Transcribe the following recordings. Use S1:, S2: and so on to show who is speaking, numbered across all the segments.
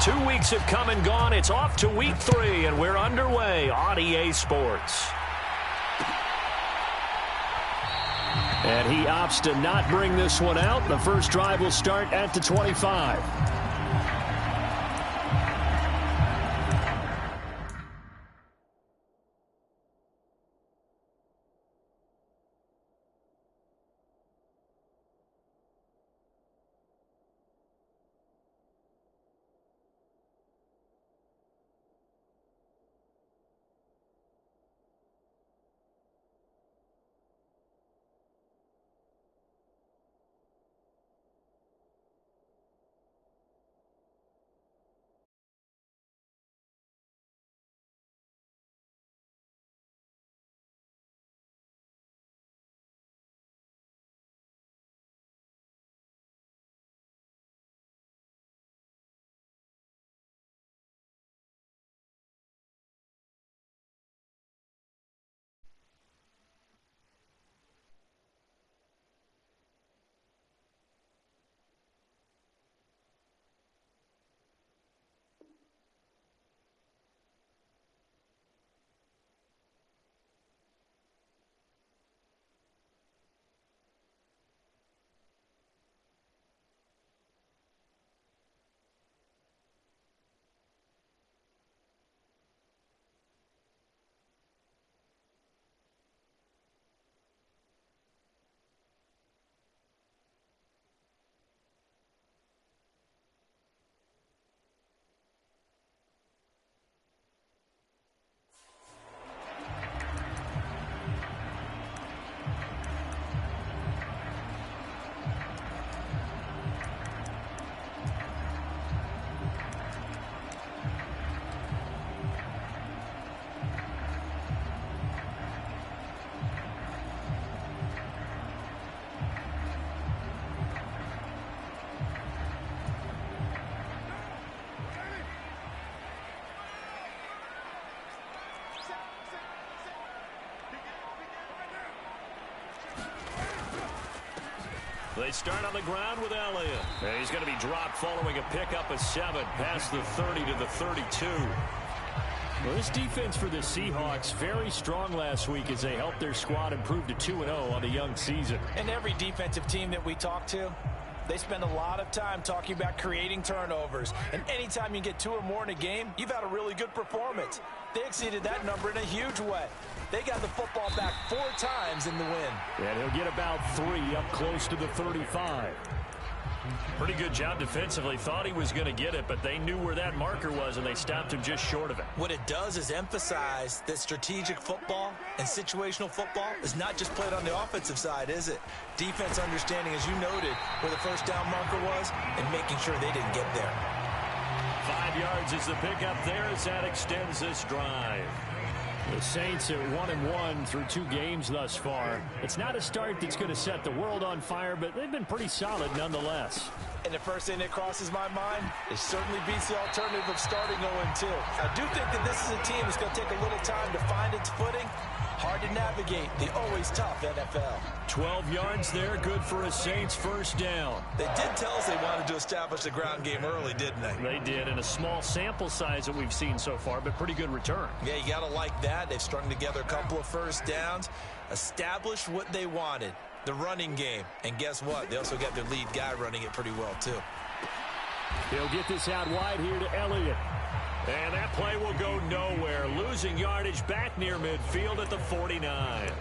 S1: 2 weeks have come and gone. It's off to week 3, and we're underway on EA Sports. And he opts to not bring this one out. The first drive will start at the 25. They start on the ground with Elliott. And he's going to be dropped following a pickup of 7 past the 30 to the 32. Well, this defense for the Seahawks very strong last week as they helped their squad improve to 2-0 on the young season.
S2: And every defensive team that we talk to, they spend a lot of time talking about creating turnovers. And anytime you get 2 or more in a game, you've had a really good performance. They exceeded that number in a huge way. They got the football back 4 times in the win.
S1: And he'll get about 3 up close to the 35. Pretty good job defensively. Thought he was going to get it, but they knew where that marker was, and they stopped him just short of it.
S2: What it does is emphasize that strategic football and situational football is not just played on the offensive side, is it? Defense understanding, as you noted, where the first down marker was and making sure they didn't get there.
S1: 5 yards is the pickup there as that extends this drive. The Saints are 1-1 through 2 games thus far. It's not a start that's going to set the world on fire, but they've been pretty solid nonetheless.
S2: And the first thing that crosses my mind, it certainly beats the alternative of starting 0-2. I do think that this is a team that's going to take a little time to find its footing. Hard to navigate the always tough NFL.
S1: 12 yards there, good for a Saints first down.
S2: They did tell us they wanted to establish the ground game early, didn't they?
S1: They did, in a small sample size that we've seen so far, but pretty good return.
S2: Yeah, you got to like that. They've strung together a couple of first downs, established what they wanted, the running game. And guess what? They also got their lead guy running it pretty well, too.
S1: He'll get this out wide here to Elliott. And that play will go nowhere. Losing yardage back near midfield at the 49.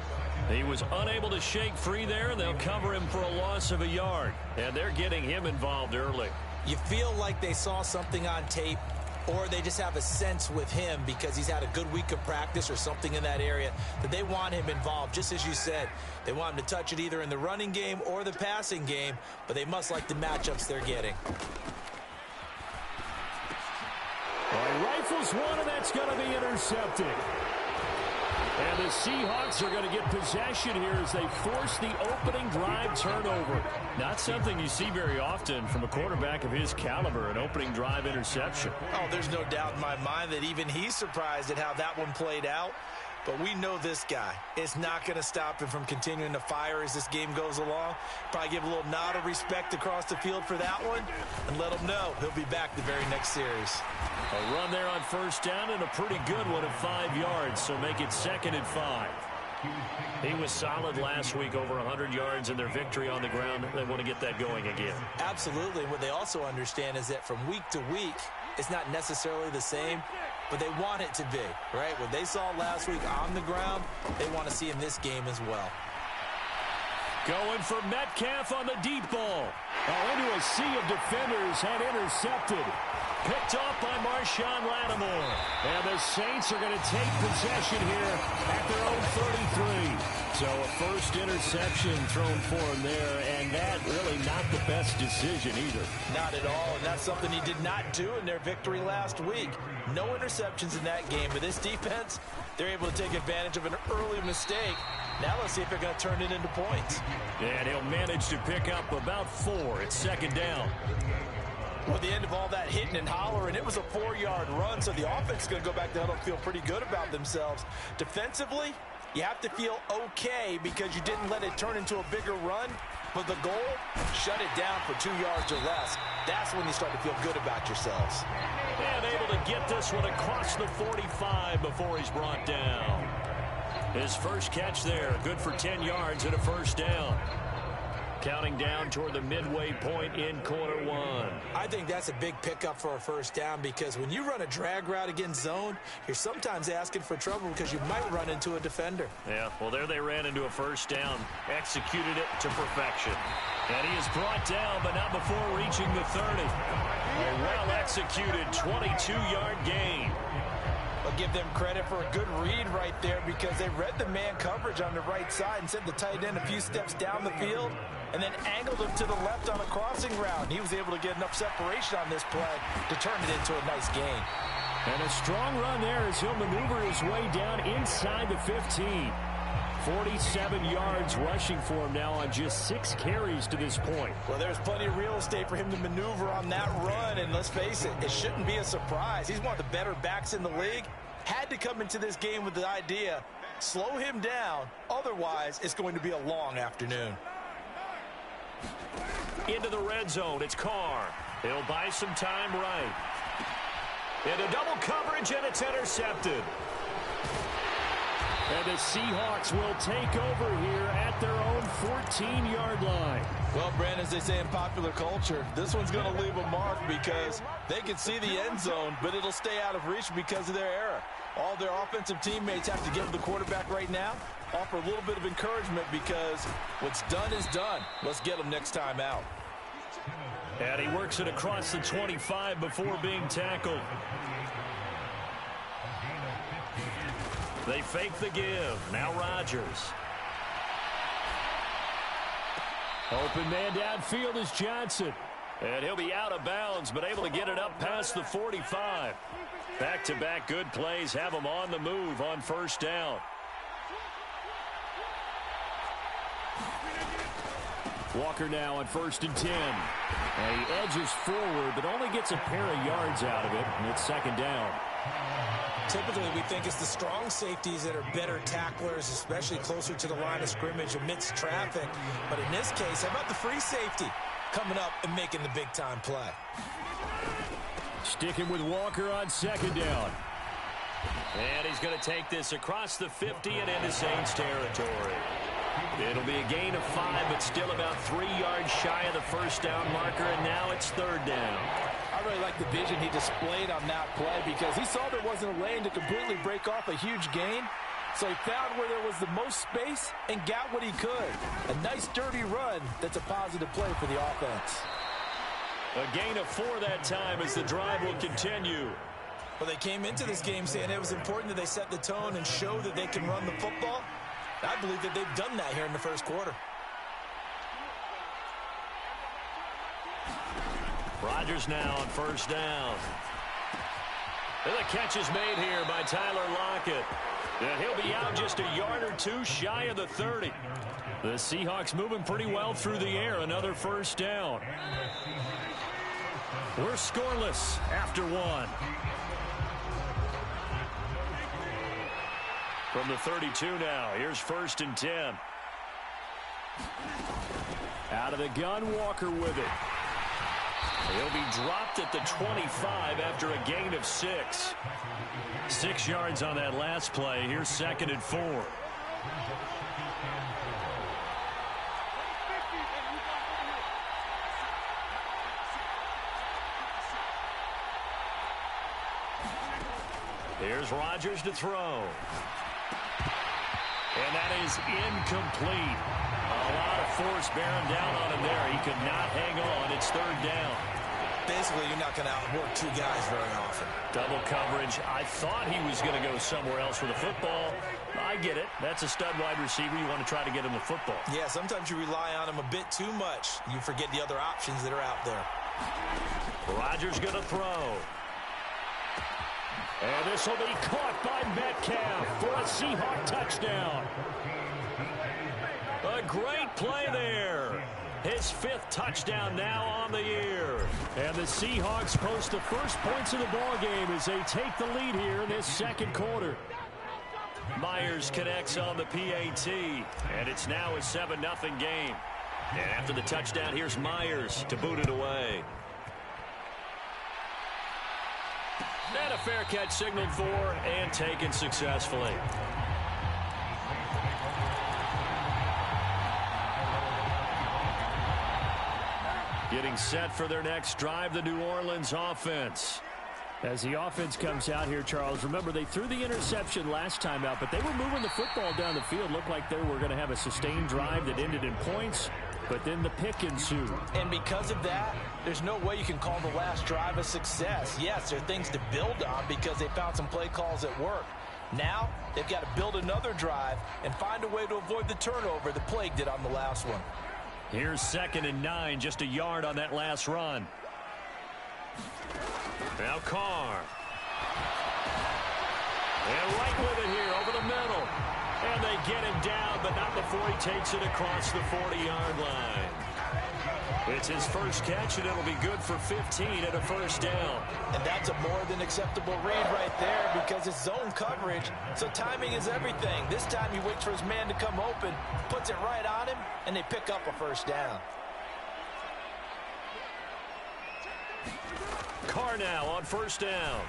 S1: He was unable to shake free there, and they'll cover him for a loss of a yard. And they're getting him involved early.
S2: You feel like they saw something on tape, or they just have a sense with him because he's had a good week of practice or something in that area that they want him involved. Just as you said, they want him to touch it either in the running game or the passing game, but they must like the matchups they're getting.
S1: Well, rifles one, and that's going to be intercepted. And the Seahawks are going to get possession here as they force the opening drive turnover. Not something you see very often from a quarterback of his caliber, an opening drive interception.
S2: Oh, there's no doubt in my mind that even he's surprised at how that one played out. But we know this guy. It's not going to stop him from continuing to fire as this game goes along. Probably give a little nod of respect across the field for that one and let him know he'll be back the very next series.
S1: A run there on first down and a pretty good one at 5 yards, so make it 2nd and 5. He was solid last week, over 100 yards in their victory on the ground. They want to get that going again.
S2: Absolutely. What they also understand is that from week to week, it's not necessarily the same, but they want it to be, right? What they saw last week on the ground, they want to see in this game as well.
S1: Going for Metcalf on the deep ball. Into a sea of defenders and intercepted. Picked off by Marshawn Lattimore. And the Saints are going to take possession here at their own 33. So a first interception thrown for him there, and that really not the best decision either.
S2: Not at all, and that's something he did not do in their victory last week. No interceptions in that game, but this defense, they're able to take advantage of an early mistake. Now let's see if they're going to turn it into points.
S1: And he'll manage to pick up about 4 at 2nd down.
S2: Well, the end of all that hitting and hollering, it was a 4-yard run, so the offense is going to go back to huddle and feel pretty good about themselves. Defensively, you have to feel okay because you didn't let it turn into a bigger run, but the goal, shut it down for 2 yards or less. That's when you start to feel good about yourselves.
S1: And able to get this one across the 45 before he's brought down. His first catch there, good for 10 yards and a first down. Counting down toward the midway point in quarter 1.
S2: I think that's a big pickup for a first down because when you run a drag route against zone, you're sometimes asking for trouble because you might run into a defender.
S1: Yeah, well, there they ran into a first down. Executed it to perfection. And he is brought down, but not before reaching the 30. A well-executed 22-yard gain.
S2: I'll give them credit for a good read right there because they read the man coverage on the right side and sent the tight end a few steps down the field and then angled him to the left on a crossing route. And he was able to get enough separation on this play to turn it into a nice gain.
S1: And a strong run there as he'll maneuver his way down inside the 15. 47 yards rushing for him now on just 6 carries to this point.
S2: Well, there's plenty of real estate for him to maneuver on that run, and let's face it, it shouldn't be a surprise. He's one of the better backs in the league. Had to come into this game with the idea, slow him down, otherwise it's going to be a long afternoon.
S1: Into the red zone, it's Carr. He'll buy some time right. Into double coverage, and it's intercepted. And the Seahawks will take over here at their own 14-yard line.
S2: Well, Brandon, as they say in popular culture, this one's going to leave a mark because they can see the end zone, but it'll stay out of reach because of their error. All their offensive teammates have to give the quarterback right now, offer a little bit of encouragement because what's done is done. Let's get them next time out.
S1: And he works it across the 25 before being tackled. They fake the give. Now Rodgers. Open man downfield is Johnson. And he'll be out of bounds, but able to get it up past the 45. Back-to-back good plays have him on the move on first down. Walker now on 1st and 10. And he edges forward, but only gets a pair of yards out of it, and it's 2nd down.
S2: Typically, we think it's the strong safeties that are better tacklers, especially closer to the line of scrimmage amidst traffic. But in this case, how about the free safety coming up and making the big-time play?
S1: Sticking with Walker on 2nd down. And he's going to take this across the 50 and into Saints territory. It'll be a gain of 5, but still about 3 yards shy of the first down marker, and now it's 3rd down.
S2: I really like the vision he displayed on that play because he saw there wasn't a lane to completely break off a huge gain. So he found where there was the most space and got what he could. A nice dirty run that's a positive play for the offense.
S1: A gain of 4 that time as the drive will continue.
S2: Well, they came into this game saying it was important that they set the tone and show that they can run the football. I believe that they've done that here in the first quarter.
S1: Rodgers now on 1st down. And the catch is made here by Tyler Lockett. And he'll be out just a yard or 2 shy of the 30. The Seahawks moving pretty well through the air. Another 1st down. We're scoreless after 1. From the 32 now, here's 1st and 10. Out of the gun, Walker with it. He'll be dropped at the 25 after a gain of 6. 6 yards on that last play. Here's 2nd and 4. Here's Rodgers to throw. And that is incomplete. A lot of force bearing down on him there. He could not hang on. It's 3rd down.
S2: Basically, you're not going to outwork 2 guys very often.
S1: Double coverage. I thought he was going to go somewhere else with the football. I get it. That's a stud wide receiver. You want to try to get him the football.
S2: Yeah, sometimes you rely on him a bit too much. You forget the other options that are out there.
S1: Rodgers going to throw. And this will be caught by Metcalf for a Seahawk touchdown. A great play there. His 5th touchdown now on the year. And the Seahawks post the first points of the ballgame as they take the lead here in this 2nd quarter. Myers connects on the PAT, and it's now a 7-0 game. And after the touchdown, here's Myers to boot it away. And a fair catch signaled for and taken successfully. Getting set for their next drive, the New Orleans offense. As the offense comes out here, Charles, remember they threw the interception last time out, but they were moving the football down the field. Looked like they were going to have a sustained drive that ended in points, but then the pick ensued.
S2: And because of that, there's no way you can call the last drive a success. Yes, there are things to build on because they found some play calls that work. Now, they've got to build another drive and find a way to avoid the turnover that plagued it on the last one.
S1: Here's 2nd and 9, just a yard on that last run. Now Carr. And right with it here over the middle. And they get him down, but not before he takes it across the 40-yard line. It's his first catch, and it'll be good for 15 and a 1st down.
S2: And that's a more than acceptable read right there because it's zone coverage, so timing is everything. This time he waits for his man to come open, puts it right on him, and they pick up a 1st down.
S1: Carr now on 1st down.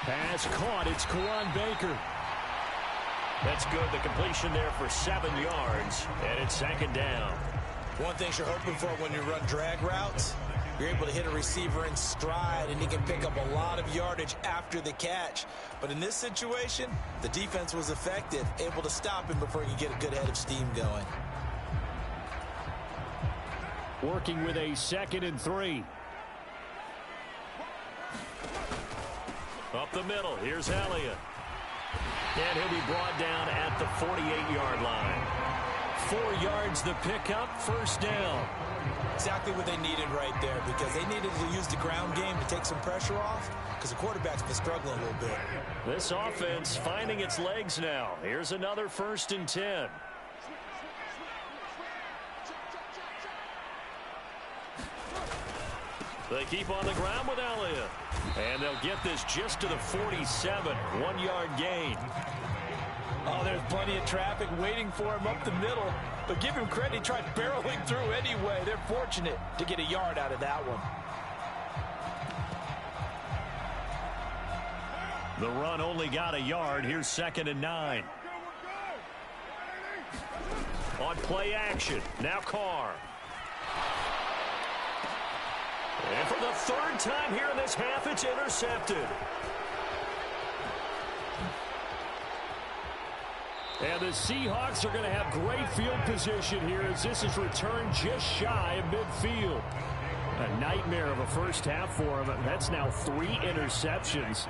S1: Pass caught. It's Kawan Baker. That's good. The completion there for 7 yards, and it's 2nd down.
S2: One thing you're hoping for when you run drag routes, you're able to hit a receiver in stride, and he can pick up a lot of yardage after the catch. But in this situation, the defense was effective, able to stop him before he could get a good head of steam going.
S1: Working with a 2nd and 3. Up the middle, here's Elliott. And he'll be brought down at the 48-yard line. 4 yards the pickup, 1st down.
S2: Exactly what they needed right there because they needed to use the ground game to take some pressure off because the quarterback's been struggling a little bit.
S1: This offense finding its legs now. Here's another 1st and 10. They keep on the ground with Elliott. And they'll get this just to the 47, 1-yard gain.
S2: Oh, there's plenty of traffic waiting for him up the middle. But give him credit, he tried barreling through anyway. They're fortunate to get a yard out of that one.
S1: The run only got a yard. Here's 2nd and 9. On play action, now Carr. And for the 3rd time here in this half, it's intercepted. And the Seahawks are going to have great field position here as this is returned just shy of midfield. A nightmare of a first half for him. That's now 3 interceptions.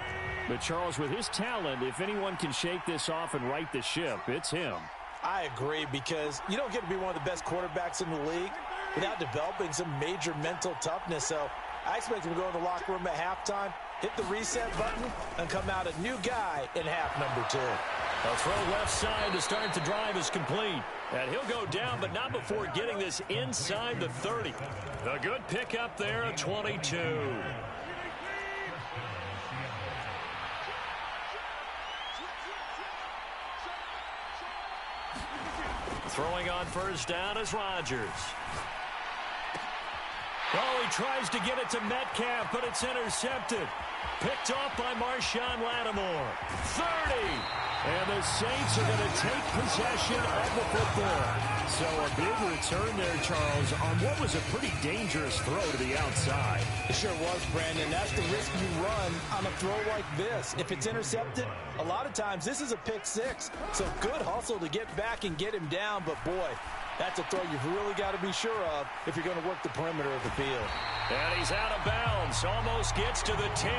S1: But Charles, with his talent, if anyone can shake this off and right the ship, it's him.
S2: I agree because you don't get to be one of the best quarterbacks in the league without developing some major mental toughness. So I expect him to go in the locker room at halftime, hit the reset button, and come out a new guy in half number 2.
S1: A throw left side to start the drive is complete. And he'll go down, but not before getting this inside the 30. A good pickup there at 22. Throwing on first down is Rodgers. Oh, he tries to get it to Metcalf, but it's intercepted. Picked off by Marshawn Lattimore. 30. And the Saints are going to take possession of the football. So a big return there, Charles, on what was a pretty dangerous throw to the outside.
S2: It sure was, Brandon. That's the risk you run on a throw like this. If it's intercepted, a lot of times this is a pick six. So good hustle to get back and get him down. But, boy, that's a throw you've really got to be sure of if you're going to work the perimeter of the field.
S1: And he's out of bounds. Almost gets to the 10.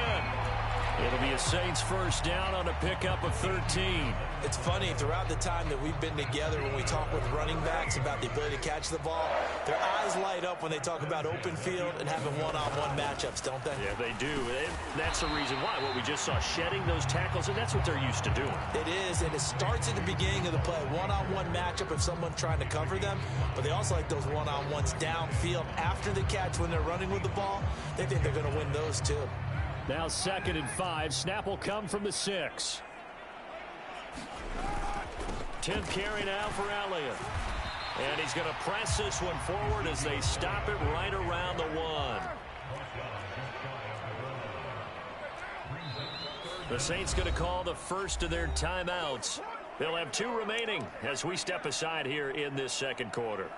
S1: It'll be a Saints first down on a pickup of 13.
S2: It's funny, throughout the time that we've been together, when we talk with running backs about the ability to catch the ball, their eyes light up when they talk about open field and having one-on-one matchups, don't they?
S1: Yeah, they do. And that's the reason why. What we just saw, shedding those tackles, and that's what they're used to doing.
S2: It is, and it starts at the beginning of the play. One-on-one matchup if someone's trying to cover them, but they also like those one-on-ones downfield after the catch when they're running with the ball. They think they're going to win those, too.
S1: Now 2nd and 5. Snap will come from the 6. 10th carry now for Elliott. And he's going to press this one forward as they stop it right around the 1. The Saints going to call the first of their timeouts. They'll have 2 remaining as we step aside here in this second quarter.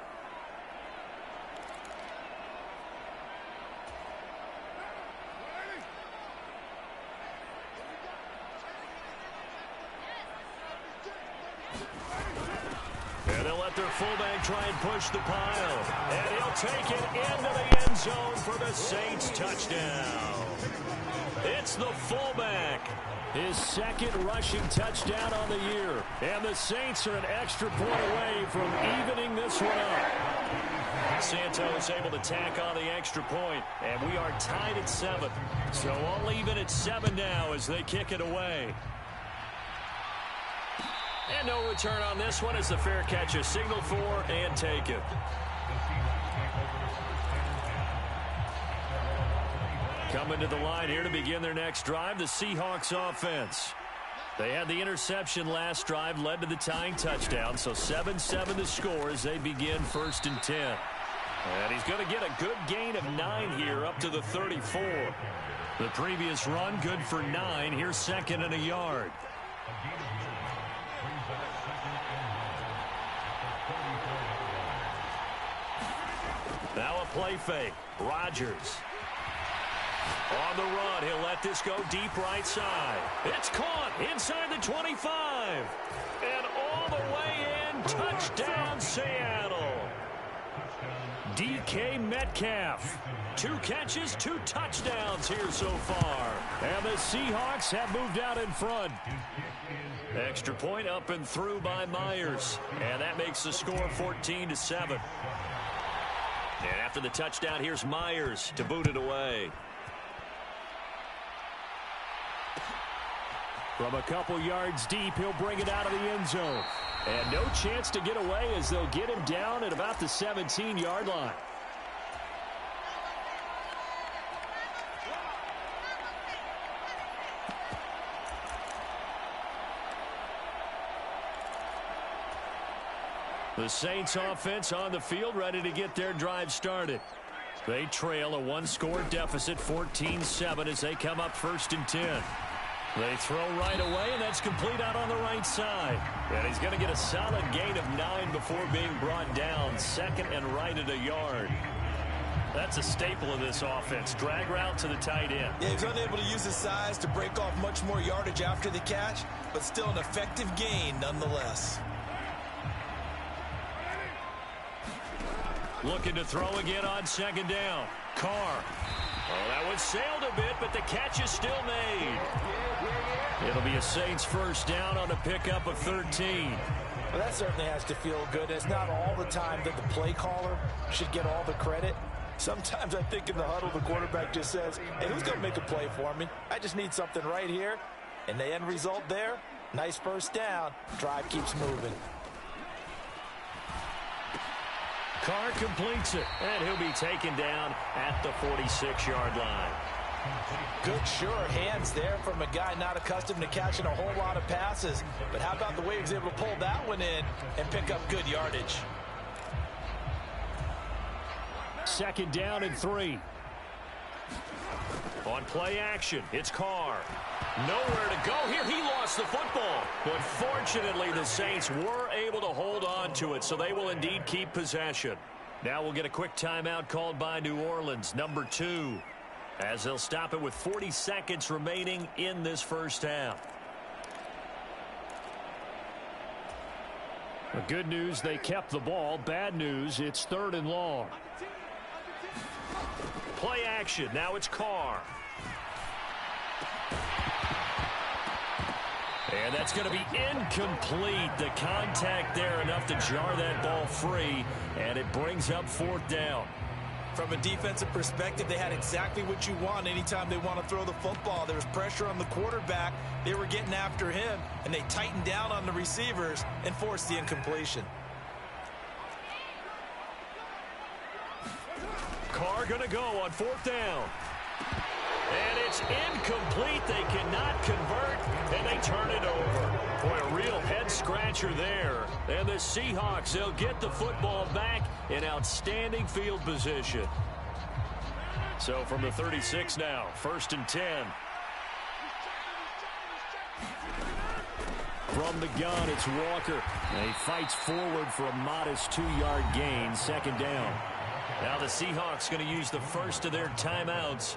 S1: Their fullback try and push the pile. And he'll take it into the end zone for the Saints touchdown. It's the fullback. His 2nd rushing touchdown on the year. And the Saints are an extra point away from evening this one up. Santos able to tack on the extra point. And we are tied at 7. So all even at 7 now as they kick it away. And no return on this one as the fair catch is signaled for and taken. Coming to the line here to begin their next drive, the Seahawks offense. They had the interception last drive, led to the tying touchdown, so 7-7 the score as they begin 1st and 10. And he's going to get a good gain of 9 here up to the 34. The previous run good for 9. Here's 2nd and a yard. Now a play fake. Rodgers. On the run, he'll let this go deep right side. It's caught inside the 25. And all the way in, touchdown Seattle. DK Metcalf. 2 catches, 2 touchdowns here so far. And the Seahawks have moved out in front. Extra point up and through by Myers. And that makes the score 14-7. And after the touchdown, here's Myers to boot it away. From a couple yards deep, he'll bring it out of the end zone. And no chance to get away as they'll get him down at about the 17-yard line. The Saints offense on the field ready to get their drive started. They trail a 1-score deficit, 14-7 as they come up 1st and 10. They throw right away, and that's complete out on the right side. And he's going to get a solid gain of 9 before being brought down. 2nd and right at a yard. That's a staple of this offense. Drag route to the tight end.
S2: Yeah, he's unable to use his size to break off much more yardage after the catch, but still an effective gain nonetheless.
S1: Looking to throw again on 2nd down. Carr. Oh, that one sailed a bit, but the catch is still made. It'll be a Saints first down on a pickup of 13.
S2: Well, that certainly has to feel good. It's not all the time that the play caller should get all the credit. Sometimes I think in the huddle, the quarterback just says, hey, who's going to make a play for me? I just need something right here. And the end result there, nice first down. Drive keeps moving.
S1: Carr completes it, and he'll be taken down at the 46-yard line.
S2: Good, sure hands there from a guy not accustomed to catching a whole lot of passes. But how about the way he was able to pull that one in and pick up good yardage?
S1: Second down and 3. On play action, it's Carr. Nowhere to go here. He lost the football. But fortunately, the Saints were able to hold on to it, so they will indeed keep possession. Now we'll get a quick timeout called by New Orleans, number 2, as they'll stop it with 40 seconds remaining in this first half. The good news, they kept the ball. Bad news, it's 3rd and long. Play action. Now it's Carr. And that's going to be incomplete. The contact there enough to jar that ball free, and it brings up 4th down.
S2: From a defensive perspective, they had exactly what you want anytime they want to throw the football. There was pressure on the quarterback. They were getting after him, and they tightened down on the receivers and forced the incompletion.
S1: Carr going to go on 4th down. And it's incomplete. They cannot convert, and they turn it over. Boy, a real head-scratcher there. And the Seahawks, they'll get the football back in outstanding field position. So from the 36 now, 1st and 10. From the gun, it's Walker. And he fights forward for a modest 2-yard gain, 2nd down. Now the Seahawks going to use the first of their timeouts,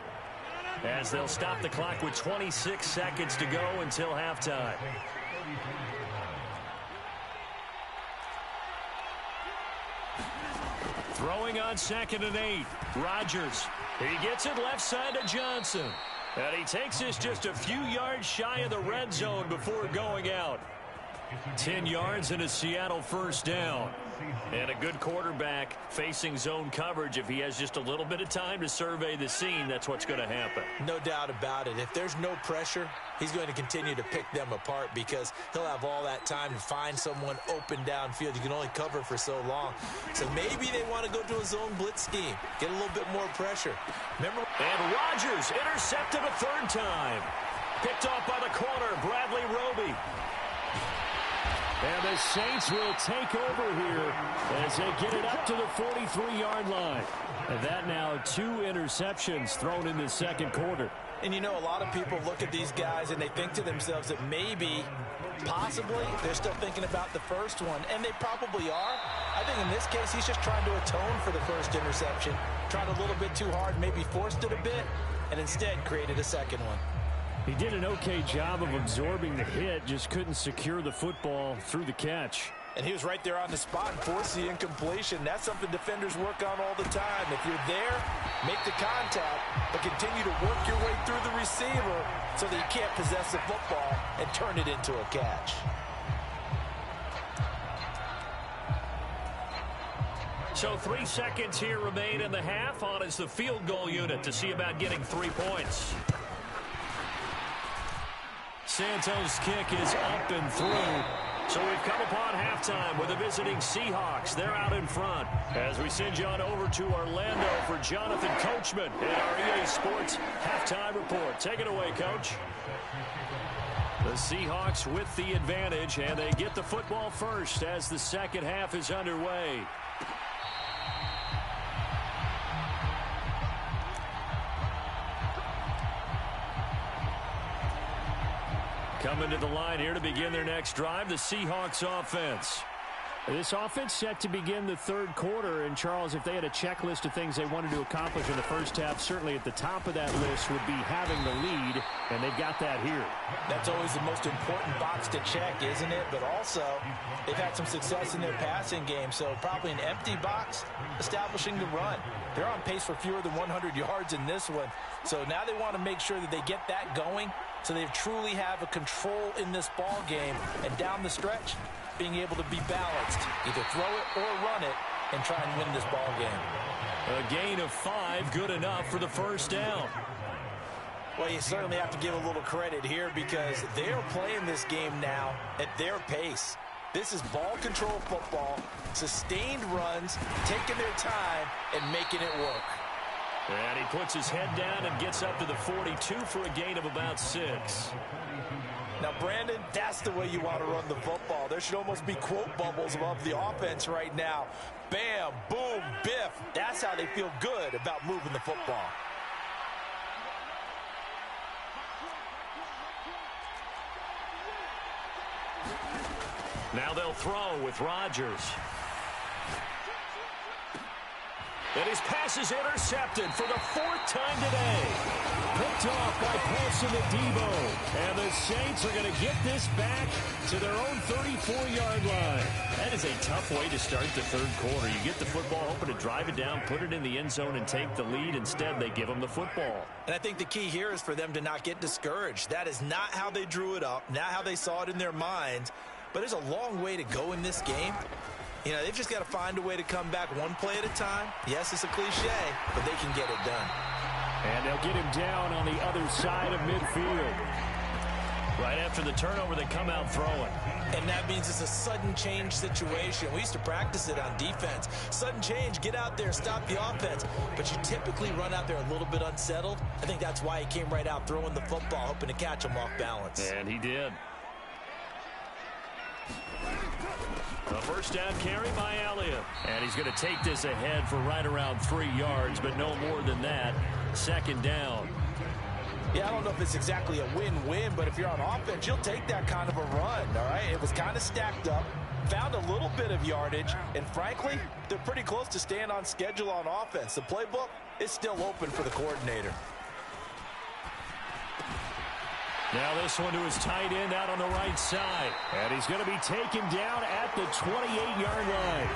S1: as they'll stop the clock with 26 seconds to go until halftime. Throwing on 2nd and 8. Rodgers. He gets it left side to Johnson. And he takes this just a few yards shy of the red zone before going out. 10 yards and a Seattle 1st down. And a good quarterback facing zone coverage. If he has just a little bit of time to survey the scene, that's what's going to happen.
S2: No doubt about it. If there's no pressure, he's going to continue to pick them apart because he'll have all that time to find someone open downfield. You can only cover for so long. So maybe they want to go to a zone blitz scheme, get a little bit more pressure. Remember?
S1: And Rodgers intercepted a 3rd time. Picked off by the corner, Bradley Roby. And the Saints will take over here as they get it up to the 43-yard line. And that now 2 interceptions thrown in the 2nd quarter.
S2: And you know, a lot of people look at these guys and they think to themselves that maybe, possibly, they're still thinking about the first one. And they probably are. I think in this case, he's just trying to atone for the first interception. Tried a little bit too hard, maybe forced it a bit, and instead created a 2nd one.
S1: He did an okay job of absorbing the hit, just couldn't secure the football through the catch.
S2: And he was right there on the spot and forced the incompletion. That's something defenders work on all the time. If you're there, make the contact, but continue to work your way through the receiver so that you can't possess the football and turn it into a catch.
S1: So 3 seconds here remain in the half. On is the field goal unit to see about getting 3 points. Santos' kick is up and through. So we've come upon halftime with the visiting Seahawks. They're out in front. As we send you on over to Orlando for Jonathan Coachman in our EA Sports halftime report. Take it away, Coach. The Seahawks with the advantage, and they get the football first as the 2nd half is underway. Coming to the line here to begin their next drive, the Seahawks offense. This offense set to begin the 3rd quarter. And, Charles, if they had a checklist of things they wanted to accomplish in the first half, certainly at the top of that list would be having the lead, and they've got that here.
S2: That's always the most important box to check, isn't it? But also, they've had some success in their passing game, so probably an empty box establishing the run. They're on pace for fewer than 100 yards in this one, so now they want to make sure that they get that going so they truly have a control in this ball game, and down the stretch, being able to be balanced, either throw it or run it, and try and win this ball game.
S1: A gain of 5, good enough for the 1st down.
S2: Well, you certainly have to give a little credit here because they're playing this game now at their pace. This is ball control football, sustained runs, taking their time, and making it work.
S1: And he puts his head down and gets up to the 42 for a gain of about 6.
S2: Now, Brandon, that's the way you want to run the football. There should almost be quote bubbles above the offense right now. Bam, boom, biff. That's how they feel good about moving the football.
S1: Now they'll throw with Rodgers. And his pass is intercepted for the 4th time today. Picked off by Paulson and Debo. And the Saints are going to get this back to their own 34-yard line. That is a tough way to start the 3rd quarter. You get the football, hoping to drive it down, put it in the end zone, and take the lead. Instead, they give them the football.
S2: And I think the key here is for them to not get discouraged. That is not how they drew it up, not how they saw it in their minds. But there's a long way to go in this game. You know, they've just got to find a way to come back one play at a time. Yes, it's a cliche, but they can get it done.
S1: And they'll get him down on the other side of midfield. Right after the turnover, they come out throwing.
S2: And that means it's a sudden change situation. We used to practice it on defense. Sudden change, get out there, stop the offense. But you typically run out there a little bit unsettled. I think that's why he came right out throwing the football, hoping to catch him off balance.
S1: And he did. A first down carry by Elliott. And he's going to take this ahead for right around 3 yards, but no more than that. 2nd down.
S2: Yeah, I don't know if it's exactly a win-win, but if you're on offense, you'll take that kind of a run, all right? It was kind of stacked up, found a little bit of yardage, and frankly, they're pretty close to staying on schedule on offense. The playbook is still open for the coordinator.
S1: Now this one to his tight end out on the right side. And he's going to be taken down at the 28-yard line.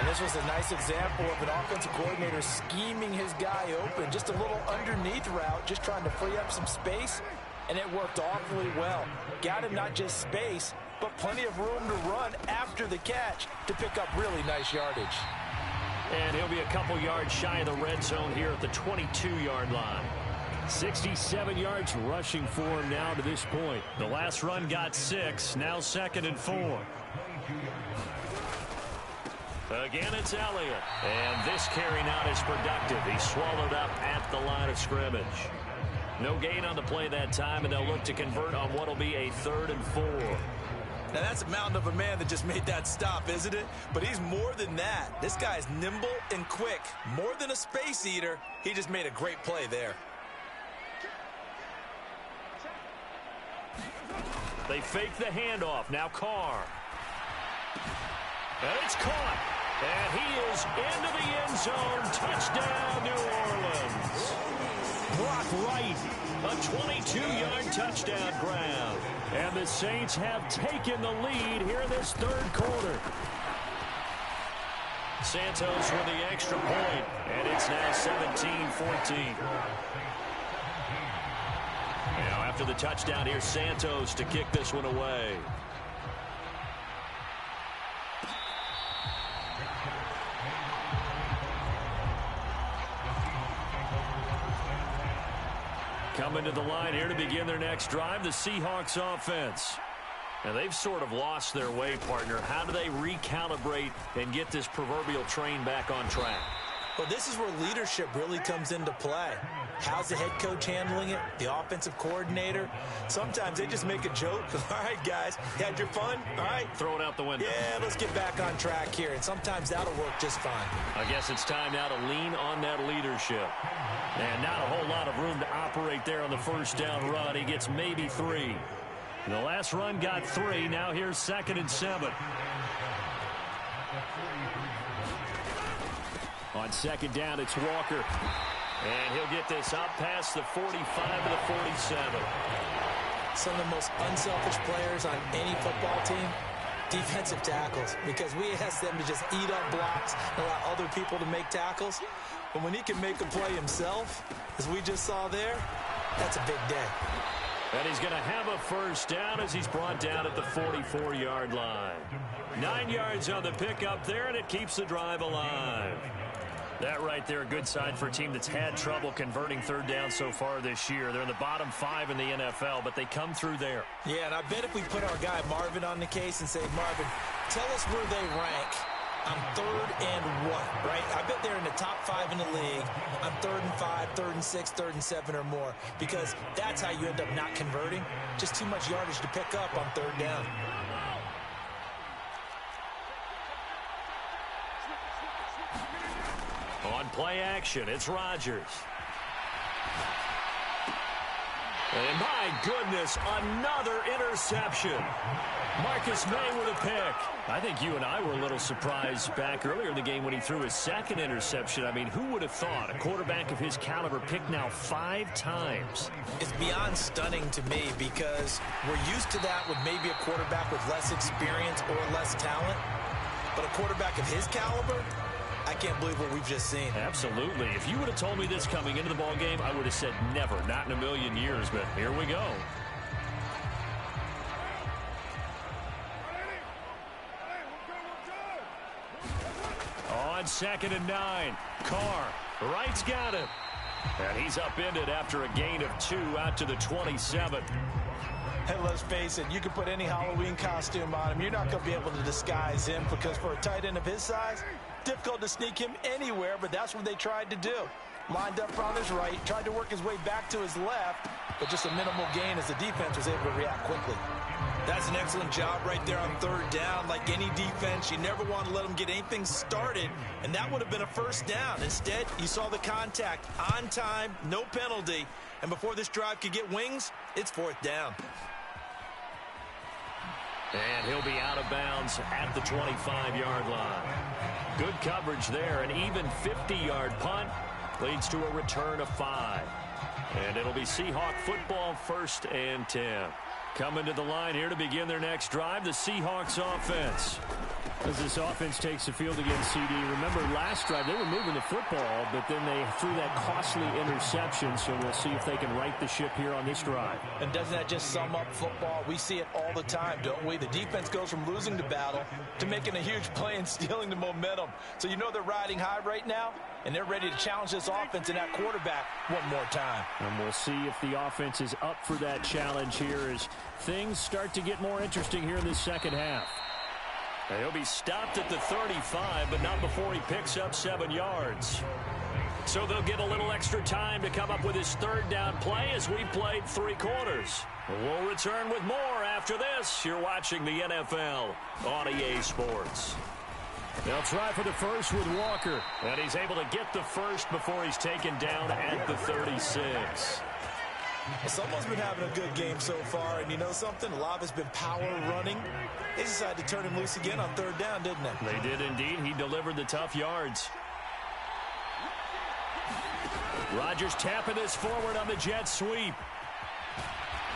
S2: And this was a nice example of an offensive coordinator scheming his guy open. Just a little underneath route, just trying to free up some space. And it worked awfully well. Got him not just space, but plenty of room to run after the catch to pick up really nice yardage.
S1: And he'll be a couple yards shy of the red zone here at the 22-yard line. 67 yards rushing for him now to this point. The last run got 6. Now 2nd and 4. Again, it's Elliott. And this carry not as productive. He's swallowed up at the line of scrimmage. No gain on the play that time, and they'll look to convert on what will be a 3rd and 4.
S2: Now, that's a mountain of a man that just made that stop, isn't it? But he's more than that. This guy's nimble and quick. More than a space eater. He just made a great play there.
S1: They fake the handoff. Now Carr. And it's caught. And he is into the end zone. Touchdown, New Orleans. Brock Wright, a 22-yard touchdown grab. And the Saints have taken the lead here in this 3rd quarter. Santos with the extra point. And it's now 17-14. Now after the touchdown, here's Santos to kick this one away. Coming to the line here to begin their next drive, the Seahawks offense. Now they've sort of lost their way, partner. How do they recalibrate and get this proverbial train back on track?
S2: Well, this is where leadership really comes into play. How's the head coach handling it? The offensive coordinator? Sometimes they just make a joke. All right, guys, you had your fun? All right.
S1: Throw it out the window.
S2: Yeah, let's get back on track here. And sometimes that'll work just fine.
S1: I guess it's time now to lean on that leadership. And not a whole lot of room to operate there on the first down run. He gets maybe 3. The last run got 3. Now here's 2nd and 7. On 2nd down, it's Walker. And he'll get this up past the 45 to the 47.
S2: Some of the most unselfish players on any football team, defensive tackles, because we ask them to just eat up blocks and allow other people to make tackles. But when he can make a play himself, as we just saw there, that's a big day.
S1: And he's going to have a first down as he's brought down at the 44-yard line. 9 yards on the pickup there, and it keeps the drive alive. That right there, a good sign for a team that's had trouble converting 3rd down so far this year. They're in the bottom 5 in the NFL, but they come through there.
S2: Yeah, and I bet if we put our guy Marvin on the case and say, Marvin, tell us where they rank on 3rd and 1, right? I bet they're in the top 5 in the league on 3rd and 5, 3rd and 6, 3rd and 7 or more, because that's how you end up not converting. Just too much yardage to pick up on 3rd down.
S1: On play action, it's Rodgers. And my goodness, another interception. Marcus May with a pick. I think you and I were a little surprised back earlier in the game when he threw his second interception. I mean, who would have thought a quarterback of his caliber picked now 5 times?
S2: It's beyond stunning to me because we're used to that with maybe a quarterback with less experience or less talent. But a quarterback of his caliber, I can't believe what we've just seen.
S1: Absolutely. If you would have told me this coming into the ball game, I would have said never, not in a million years. But here we go. On 2nd and 9, Carr, right's got him. And he's upended after a gain of 2 out to the 27.
S2: Hey, let's face it, you can put any Halloween costume on him. You're not going to be able to disguise him because for a tight end of his size, difficult to sneak him anywhere, but that's what they tried to do. Lined up on his right, tried to work his way back to his left, but just a minimal gain as the defense was able to react quickly. That's an excellent job right there on 3rd down. Like any defense, you never want to let them get anything started, and that would have been a 1st down. Instead, you saw the contact on time, no penalty, and before this drive could get wings, it's 4th down.
S1: And he'll be out of bounds at the 25-yard line. Good coverage there. An even 50-yard punt leads to a return of 5. And it'll be Seahawk football, 1st and 10. Coming to the line here to begin their next drive, the Seahawks offense. As this offense takes the field against CD, remember last drive they were moving the football, but then they threw that costly interception, so we'll see if they can right the ship here on this drive.
S2: And doesn't that just sum up football? We see it all the time, don't we? The defense goes from losing the battle to making a huge play and stealing the momentum. So you know they're riding high right now, and they're ready to challenge this offense and that quarterback one more time.
S1: And we'll see if the offense is up for that challenge here as things start to get more interesting here in this second half. He'll be stopped at the 35, but not before he picks up 7 yards. So they'll get a little extra time to come up with his 3rd down play as we've played 3 quarters. We'll return with more after this. You're watching the NFL on EA Sports. They'll try for the first with Walker, and he's able to get the first before he's taken down at the 36.
S2: Well, someone's been having a good game so far, and you know something? A lot of it's been power running. They decided to turn him loose again on 3rd down, didn't they?
S1: They did indeed. He delivered the tough yards. Rodgers tapping this forward on the jet sweep.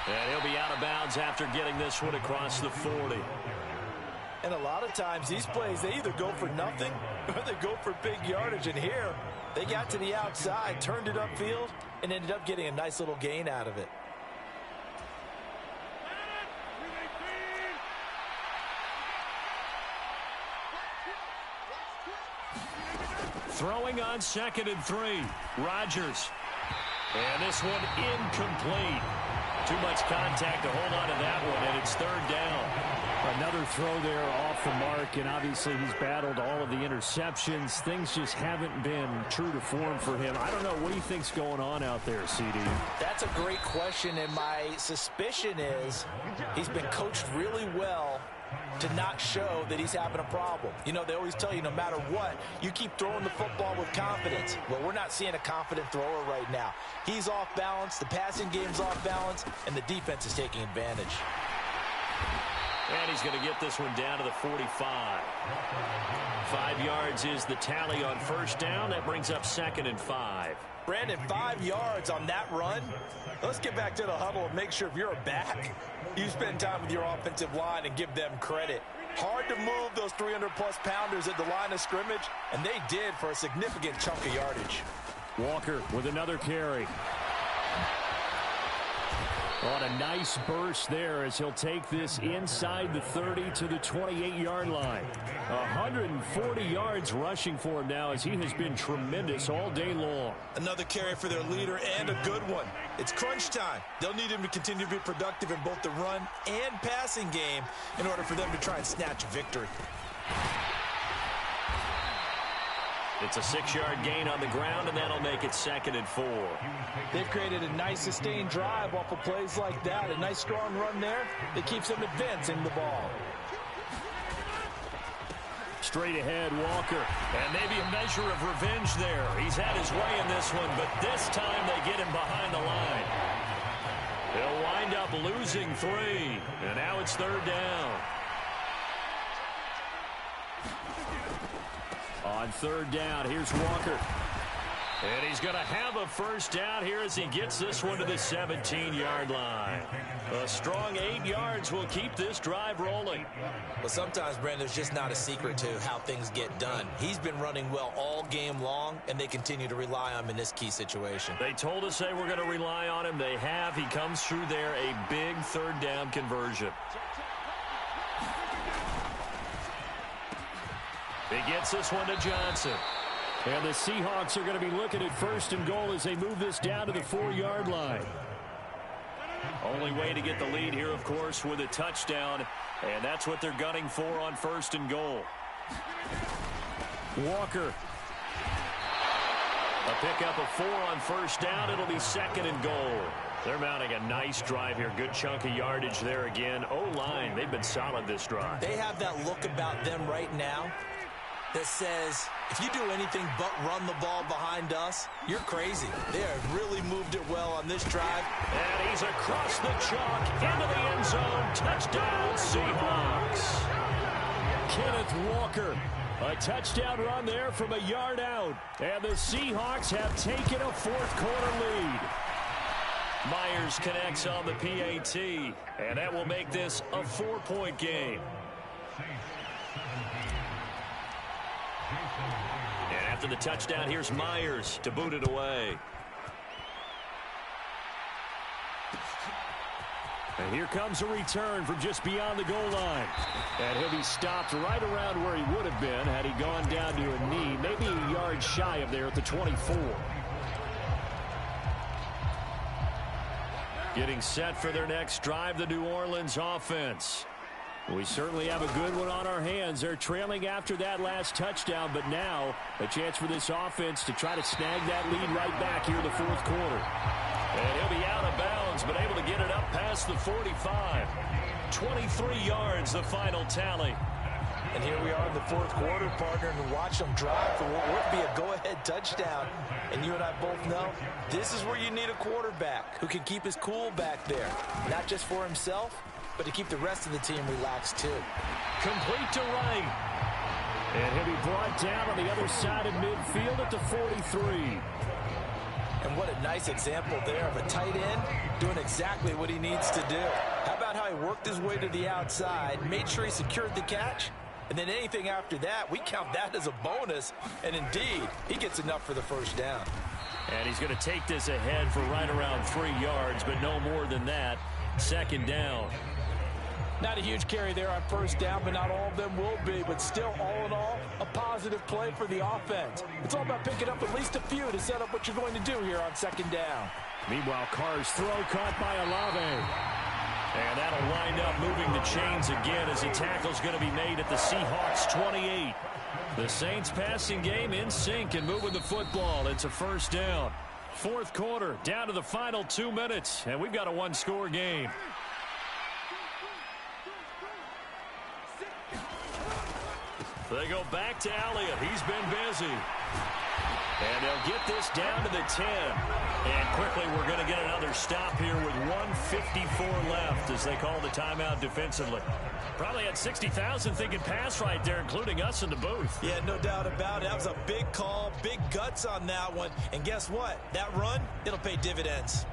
S1: And he'll be out of bounds after getting this one across the 40.
S2: And a lot of times these plays, they either go for nothing or they go for big yardage. And here, they got to the outside, turned it upfield, and ended up getting a nice little gain out of it.
S1: Throwing on 2nd and 3. Rodgers. And this one incomplete. Too much contact to hold on to that one, and it's 3rd down. Another throw there off the mark, and obviously he's battled all of the interceptions. Things just haven't been true to form for him. I don't know what he thinks going on out there, CD.
S2: That's a great question, and my suspicion is he's been coached really well to not show that he's having a problem. You know, they always tell you no matter what, you keep throwing the football with confidence. Well, we're not seeing a confident thrower right now. He's off balance, the passing game's off balance, and the defense is taking advantage.
S1: And he's going to get this one down to the 45. 5 yards is the tally on 1st down. That brings up 2nd and 5.
S2: Brandon, 5 yards on that run. Let's get back to the huddle and make sure if you're a back, you spend time with your offensive line and give them credit. Hard to move those 300-plus pounders at the line of scrimmage, and they did for a significant chunk of yardage.
S1: Walker with another carry. On a nice burst there as he'll take this inside the 30 to the 28-yard line. 140 yards rushing for him now as he has been tremendous all day long.
S2: Another carry for their leader and a good one. It's crunch time. They'll need him to continue to be productive in both the run and passing game in order for them to try and snatch a victory.
S1: It's a 6-yard gain on the ground, and that'll make it 2nd and 4.
S2: They've created a nice sustained drive off of plays like that. A nice strong run there that keeps them advancing the ball.
S1: Straight ahead, Walker. And maybe a measure of revenge there. He's had his way in this one, but this time they get him behind the line. They'll wind up losing 3. And now it's 3rd down. On 3rd down, here's Walker. And he's going to have a 1st down here as he gets this one to the 17-yard line. A strong 8 yards will keep this drive rolling.
S2: Well, sometimes, Brandon, there's just not a secret to how things get done. He's been running well all game long, and they continue to rely on him in this key situation.
S1: They told us they were going to rely on him. They have. He comes through there, a big 3rd down conversion. He gets this one to Johnson. And the Seahawks are going to be looking at 1st and goal as they move this down to the 4-yard line. Only way to get the lead here, of course, with a touchdown. And that's what they're gunning for on 1st and goal. Walker. A pickup of 4 on 1st down. It'll be 2nd and goal. They're mounting a nice drive here. Good chunk of yardage there again. O-line, they've been solid this drive.
S2: They have that look about them right now that says, if you do anything but run the ball behind us, you're crazy. They have really moved it well on this drive.
S1: And he's across the chalk into the end zone. Touchdown, Seahawks. Kenneth Walker. A touchdown run there from a yard out. And the Seahawks have taken a 4th quarter lead. Myers connects on the PAT. And that will make this a 4-point game. And after the touchdown, here's Myers to boot it away. And here comes a return from just beyond the goal line. And he'll be stopped right around where he would have been had he gone down to a knee, maybe a yard shy of there at the 24. Getting set for their next drive, the New Orleans offense. We certainly have a good one on our hands. They're trailing after that last touchdown, but now a chance for this offense to try to snag that lead right back here in the 4th quarter. And he'll be out of bounds, but able to get it up past the 45. 23 yards, the final tally.
S2: And here we are in the 4th quarter, partner, and watch them drive for what would be a go-ahead touchdown. And you and I both know this is where you need a quarterback who can keep his cool back there, not just for himself, but to keep the rest of the team relaxed too.
S1: Complete to right. And he'll be brought down on the other side of midfield at the 43.
S2: And what a nice example there of a tight end doing exactly what he needs to do. How about how he worked his way to the outside, made sure he secured the catch, and then anything after that, we count that as a bonus. And indeed, he gets enough for the 1st down.
S1: And he's going to take this ahead for right around 3 yards, but no more than that. 2nd down.
S2: Not a huge carry there on 1st down, but not all of them will be. But still, all in all, a positive play for the offense. It's all about picking up at least a few to set up what you're going to do here on 2nd down.
S1: Meanwhile, Carr's throw caught by Olave. And that'll wind up moving the chains again as a tackle's going to be made at the Seahawks 28. The Saints passing game in sync and moving the football. It's a 1st down. 4th quarter, down to the final 2 minutes, and we've got a 1-score game. They go back to Elliott. He's been busy. And they'll get this down to the 10. And quickly we're going to get another stop here with 1:54 left as they call the timeout defensively. Probably had 60,000 thinking pass right there, including us in the booth.
S2: Yeah, no doubt about it. That was a big call, big guts on that one. And guess what? That run, it'll pay dividends.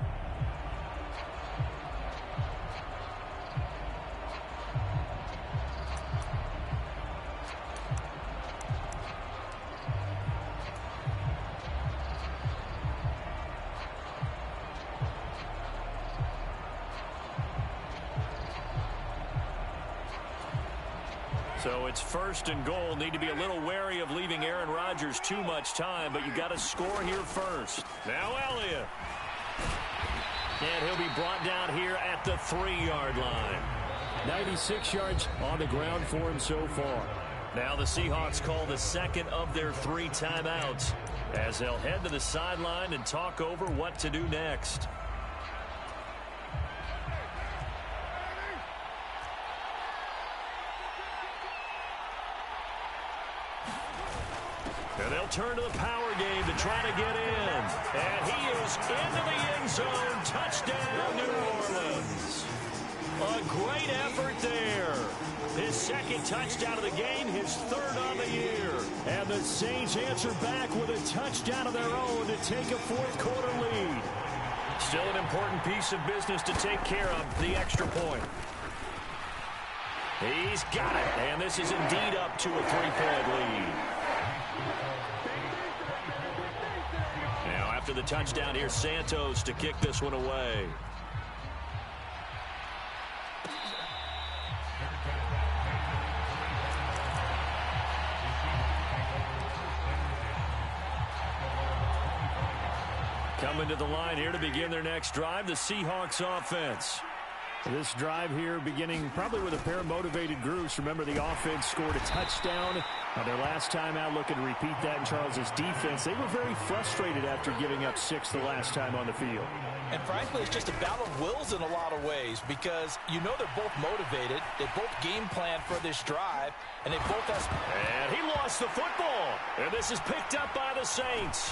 S1: So it's 1st and goal. Need to be a little wary of leaving Aaron Rodgers too much time, but you got to score here first. Now Elliott. And he'll be brought down here at the 3-yard line. 96 yards on the ground for him so far. Now the Seahawks call the second of their 3 timeouts as they'll head to the sideline and talk over what to do next. And they'll turn to the power game to try to get in. And he is into the end zone. Touchdown, New Orleans. A great effort there. His second touchdown of the game, his 3rd on the year. And the Saints answer back with a touchdown of their own to take a 4th quarter lead. Still an important piece of business to take care of, the extra point. He's got it. And this is indeed up to a 3-point lead. Now after the touchdown, here's Santos to kick this one away. Coming to the line here to begin their next drive, the Seahawks offense.
S3: This drive here beginning probably with a pair of motivated groups. Remember, the offense scored a touchdown. Their last time out, looking to repeat that in Charles's defense. They were very frustrated after giving up 6 the last time on the field.
S2: And frankly, it's just a battle of wills in a lot of ways because you know they're both motivated. They both game plan for this drive, and they both have...
S1: And he lost the football. And this is picked up by the Saints.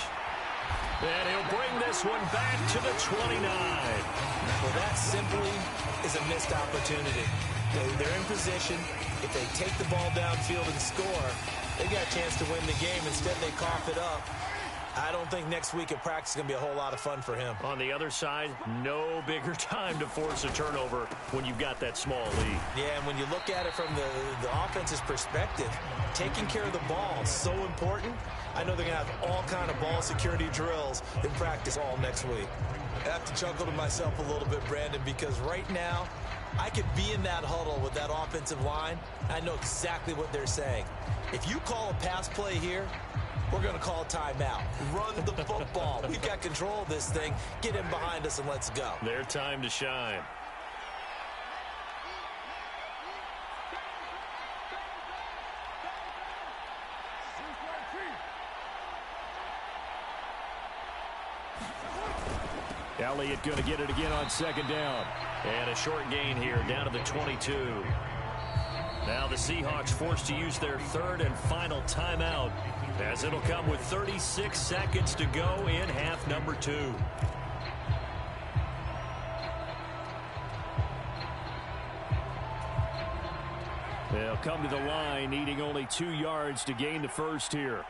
S1: And he'll bring this one back to the 29.
S2: Well, that simply is a missed opportunity. They're in position. If they take the ball downfield and score, they got a chance to win the game. Instead, they cough it up. I don't think next week at practice is going to be a whole lot of fun for him.
S1: On the other side, no bigger time to force a turnover when you've got that small lead.
S2: Yeah, and when you look at it from the offense's perspective, taking care of the ball is so important. I know they're going to have all kind of ball security drills in practice all next week. I have to chuckle to myself a little bit, Brandon, because right now I could be in that huddle with that offensive line. I know exactly what they're saying. If you call a pass play here, we're going to call a timeout. Run the football. We've got control of this thing. Get in behind us and let's go.
S1: Their time to shine.
S3: Elliott going to get it again on 2nd down.
S1: And a short gain here down to the 22. Now the Seahawks forced to use their 3rd and final timeout as it'll come with 36 seconds to go in half number 2.
S3: They'll come to the line needing only 2 yards to gain the first here.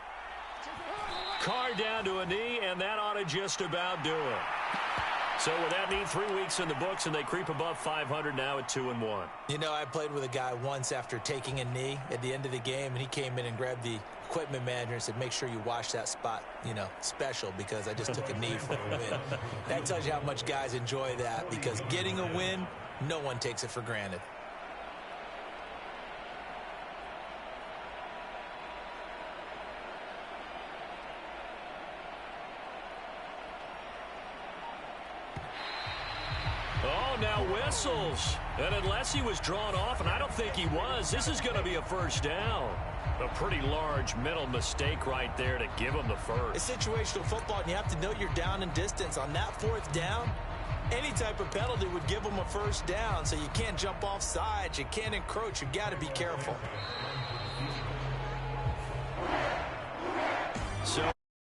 S1: Carr down to a knee, and that ought to just about do it. So with that need, 3 weeks in the books, and they creep above 500 now at 2-1.
S2: You know, I played with a guy once after taking a knee at the end of the game, and he came in and grabbed the equipment manager and said, make sure you wash that spot, special, because I just took a knee for a win. That tells you how much guys enjoy that, because getting a win, no one takes it for granted.
S1: Oh, now whistles. And unless he was drawn off, and I don't think he was, this is going to be a first down. A pretty large mental mistake right there to give him the first.
S2: It's situational football, and you have to know you're down in distance. On that 4th down, any type of penalty would give them a first down, so you can't jump off sides. You can't encroach. You've got to be careful.